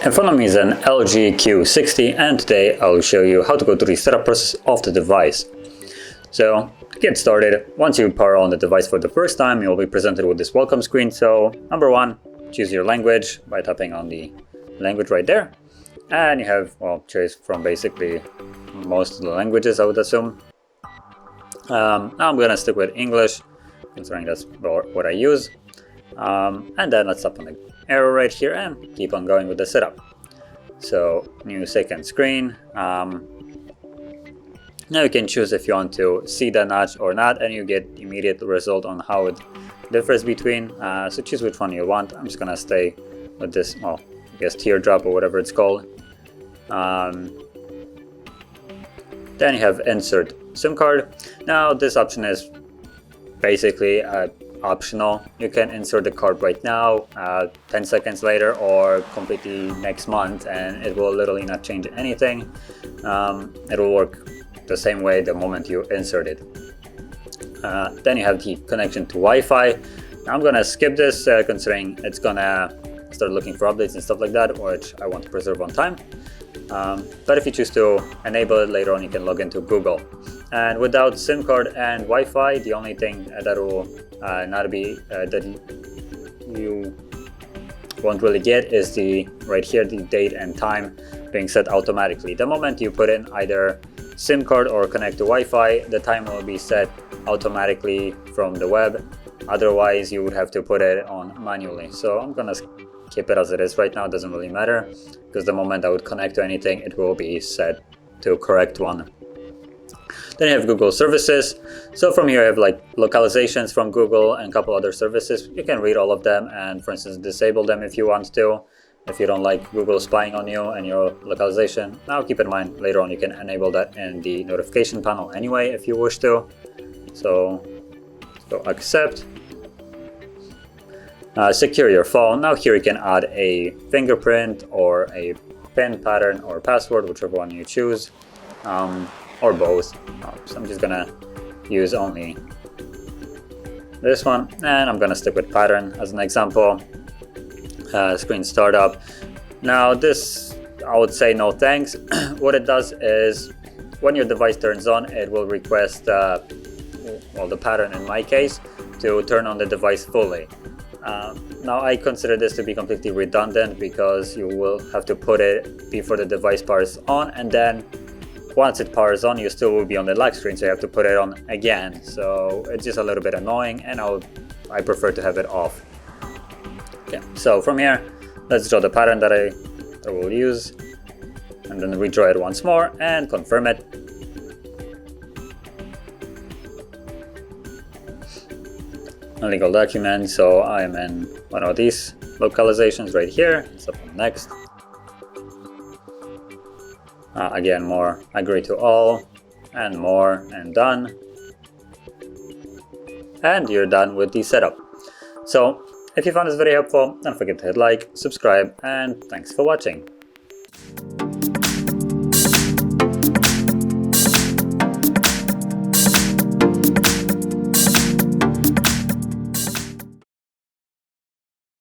In front of me is an LG Q60, and today I'll show you how to go through the setup process of the device. So to get started, once you power on the device for the first time, you'll be presented with this welcome screen. So number one, choose your language by tapping on the language right there. And you have, well, choice from basically most of the languages, I would assume. Now I'm gonna stick with English, considering that's what I use. And then let's tap on the arrow right here and keep on going with the setup. So new second screen. Now you can choose if you want to see the notch or not, and you get immediate result on how it differs between. So choose which one you want. I'm just gonna stay with this, well, I guess teardrop or whatever it's called. Then you have insert SIM card. Now this option is basically optional. You can insert the card right now, 10 seconds later, or completely next month, and it will literally not change anything. It will work the same way the moment you insert it. Then you have the connection to Wi-Fi. Now I'm gonna skip this considering it's gonna start looking for updates and stuff like that, which I want to preserve on time. But if you choose to enable it later on, you can log into Google. And without SIM card and Wi-Fi, the only thing that will not be that you won't really get is the right here, the date and time being set automatically. The moment you put in either SIM card or connect to Wi-Fi, the time will be set automatically from the web. Otherwise, you would have to put it on manually. So I'm gonna keep it as it is right now. It doesn't really matter, because the moment I would connect to anything, it will be set to correct one. Then you have Google services. So from here I have like localizations from Google and a couple other services. You can read all of them and, for instance, disable them if you want to, if you don't like Google spying on you and your localization. Now keep in mind, later on you can enable that in the notification panel anyway if you wish to. So accept. Secure your phone. Now here you can add a fingerprint or a PIN pattern or password, whichever one you choose, or both. So I'm just gonna use only this one, and I'm gonna stick with pattern as an example. Screen startup. Now this, I would say no thanks. What it does is when your device turns on, it will request, well, the pattern in my case, to turn on the device fully. Now I consider this to be completely redundant, because you will have to put it before the device powers on, and then once it powers on, you still will be on the lock screen, so you have to put it on again. So it's just a little bit annoying, and I prefer to have it off. Okay, so from here, let's draw the pattern that I will use, and then redraw it once more and confirm it. A legal document, so I am in one of these localizations right here. Let's tap on next. Again, more, agree to all, and more, and done. And you're done with the setup. So if you found this very helpful, don't forget to hit like, subscribe, and thanks for watching.